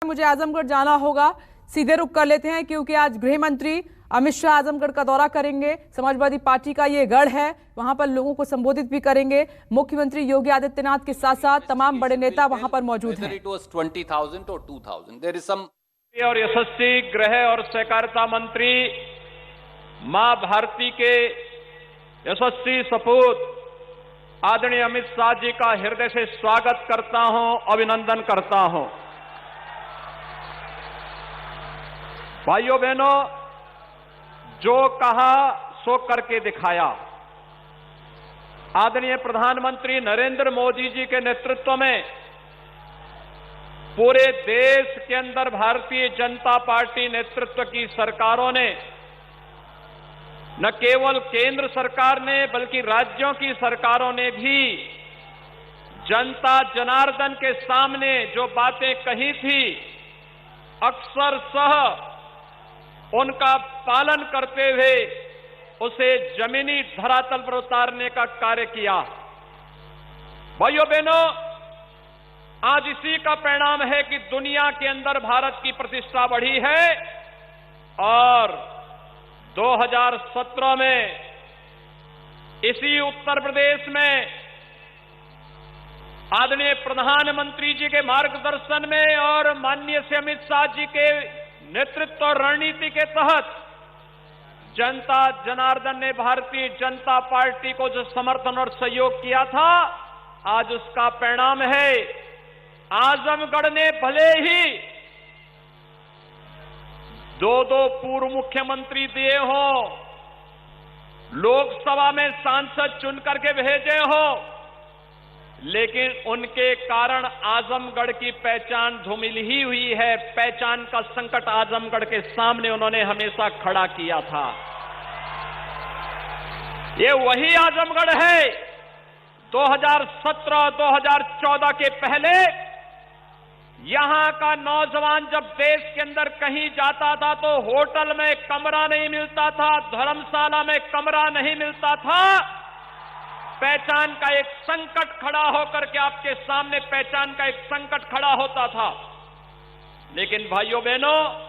मुझे आजमगढ़ जाना होगा, सीधे रुख कर लेते हैं क्योंकि आज गृह मंत्री अमित शाह आजमगढ़ का दौरा करेंगे। समाजवादी पार्टी का ये गढ़ है, वहां पर लोगों को संबोधित भी करेंगे। मुख्यमंत्री योगी आदित्यनाथ के साथ साथ तमाम बड़े नेता वहां पर मौजूद हैं। और यशस्वी गृह और सहकारिता मंत्री मां भारती के यशस्वी सपूत आदरणीय अमित शाह जी का हृदय से स्वागत करता हूं, अभिनंदन करता हूं। भाइयों बहनों, जो कहा सो करके दिखाया। आदरणीय प्रधानमंत्री नरेंद्र मोदी जी के नेतृत्व में पूरे देश के अंदर भारतीय जनता पार्टी नेतृत्व की सरकारों ने, न केवल केंद्र सरकार ने बल्कि राज्यों की सरकारों ने भी जनता जनार्दन के सामने जो बातें कही थी, अक्षरशः उनका पालन करते हुए उसे जमीनी धरातल पर उतारने का कार्य किया। भाइयों बहनों, आज इसी का परिणाम है कि दुनिया के अंदर भारत की प्रतिष्ठा बढ़ी है और 2017 में इसी उत्तर प्रदेश में आदरणीय प्रधानमंत्री जी के मार्गदर्शन में और माननीय श्री अमित शाह जी के नेतृत्व और रणनीति के तहत जनता जनार्दन ने भारतीय जनता पार्टी को जो समर्थन और सहयोग किया था, आज उसका परिणाम है। आजमगढ़ ने भले ही दो पूर्व मुख्यमंत्री दिए हो, लोकसभा में सांसद चुन करके भेजे हो, लेकिन उनके कारण आजमगढ़ की पहचान धूमिल ही हुई है। पहचान का संकट आजमगढ़ के सामने उन्होंने हमेशा खड़ा किया था। ये वही आजमगढ़ है 2017-2014 के पहले यहां का नौजवान जब देश के अंदर कहीं जाता था तो होटल में कमरा नहीं मिलता था, धर्मशाला में कमरा नहीं मिलता था। पहचान का एक संकट खड़ा होकर के आपके सामने पहचान का एक संकट खड़ा होता था। लेकिन भाइयों बहनों,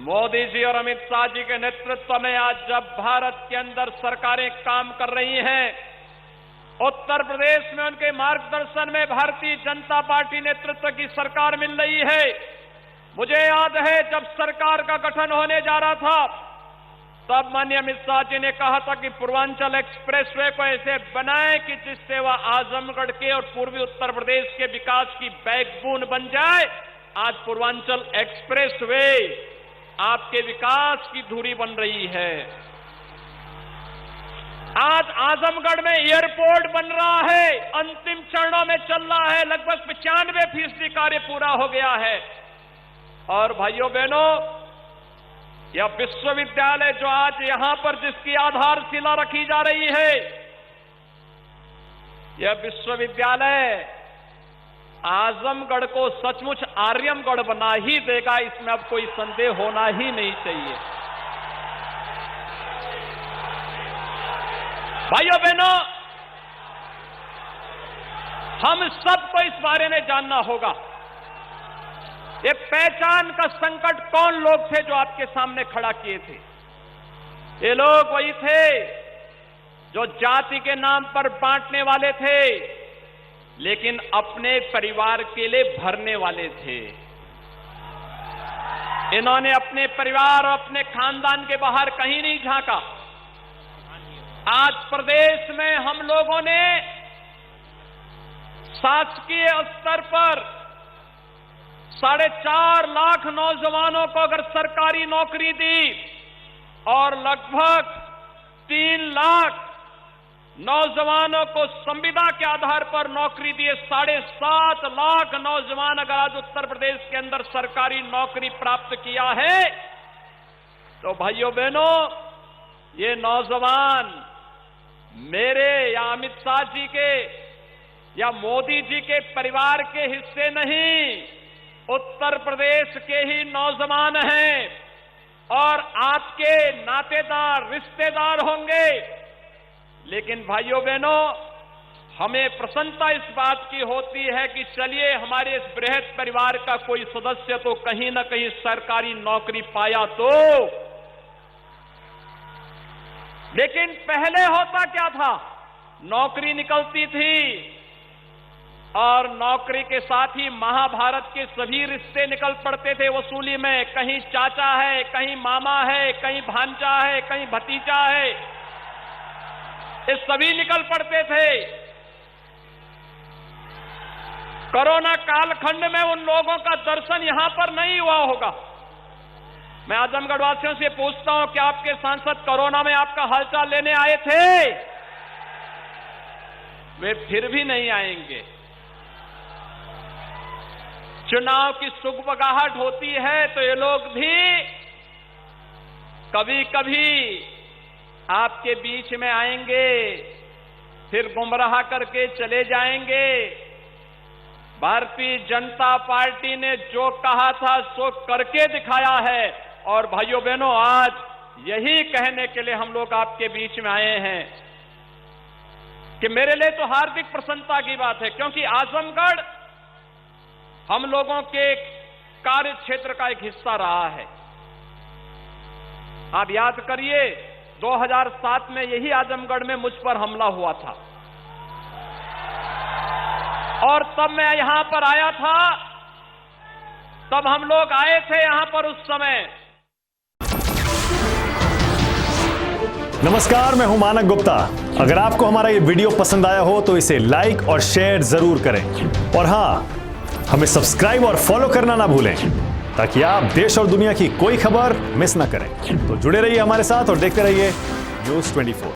मोदी जी और अमित शाह जी के नेतृत्व में आज जब भारत के अंदर सरकारें काम कर रही हैं, उत्तर प्रदेश में उनके मार्गदर्शन में भारतीय जनता पार्टी नेतृत्व की सरकार मिल रही है। मुझे याद है जब सरकार का गठन होने जा रहा था, तब माननीय अमित शाह जी ने कहा था कि पूर्वांचल एक्सप्रेसवे को ऐसे बनाएं कि जिससे वह आजमगढ़ के और पूर्वी उत्तर प्रदेश के विकास की बैकबोन बन जाए। आज पूर्वांचल एक्सप्रेसवे आपके विकास की धुरी बन रही है। आज आजमगढ़ में एयरपोर्ट बन रहा है, अंतिम चरणों में चल रहा है, लगभग 95% कार्य पूरा हो गया है। और भाइयों बहनों, यह विश्वविद्यालय जो आज यहां पर जिसकी आधारशिला रखी जा रही है, यह विश्वविद्यालय आजमगढ़ को सचमुच आर्यमगढ़ बना ही देगा, इसमें अब कोई संदेह होना ही नहीं चाहिए। भाइयों बहनों, हम सबको इस बारे में जानना होगा, ये पहचान का संकट कौन लोग थे जो आपके सामने खड़ा किए थे। ये लोग वही थे जो जाति के नाम पर बांटने वाले थे, लेकिन अपने परिवार के लिए भरने वाले थे। इन्होंने अपने परिवार और अपने खानदान के बाहर कहीं नहीं झांका। आज प्रदेश में हम लोगों ने शासकीय स्तर पर 4.5 लाख नौजवानों को अगर सरकारी नौकरी दी और लगभग 3 लाख नौजवानों को संविदा के आधार पर नौकरी दिए, 7.5 लाख नौजवान अगर आज उत्तर प्रदेश के अंदर सरकारी नौकरी प्राप्त किया है, तो भाइयों बहनों, ये नौजवान मेरे या अमित शाह जी के या मोदी जी के परिवार के हिस्से नहीं, उत्तर प्रदेश के ही नौजवान हैं और आपके नातेदार रिश्तेदार होंगे। लेकिन भाइयों बहनों, हमें प्रसन्नता इस बात की होती है कि चलिए हमारे इस बृहद परिवार का कोई सदस्य तो कहीं न कहीं सरकारी नौकरी पाया तो। लेकिन पहले होता क्या था, नौकरी निकलती थी और नौकरी के साथ ही महाभारत के सभी रिश्ते निकल पड़ते थे वसूली में। कहीं चाचा है, कहीं मामा है, कहीं भांजा है, कहीं भतीजा है, ये सभी निकल पड़ते थे। कोरोना कालखंड में उन लोगों का दर्शन यहां पर नहीं हुआ होगा। मैं आजमगढ़ वासियों से पूछता हूं कि आपके सांसद कोरोना में आपका हालचाल लेने आए थे? वे फिर भी नहीं आएंगे। चुनाव की सुगबगाहट होती है तो ये लोग भी कभी कभी आपके बीच में आएंगे, फिर गुमराह करके चले जाएंगे। भारतीय जनता पार्टी ने जो कहा था सो करके दिखाया है और भाइयों बहनों आज यही कहने के लिए हम लोग आपके बीच में आए हैं कि मेरे लिए तो हार्दिक प्रसन्नता की बात है, क्योंकि आजमगढ़ हम लोगों के कार्य क्षेत्र का एक हिस्सा रहा है। आप याद करिए 2007 में यही आजमगढ़ में मुझ पर हमला हुआ था और तब मैं यहां पर आया था, तब हम लोग आए थे यहां पर उस समय। नमस्कार, मैं हूं मानक गुप्ता। अगर आपको हमारा ये वीडियो पसंद आया हो तो इसे लाइक और शेयर जरूर करें और हां, हमें सब्सक्राइब और फॉलो करना ना भूलें ताकि आप देश और दुनिया की कोई खबर मिस ना करें। तो जुड़े रहिए हमारे साथ और देखते रहिए न्यूज़ 24।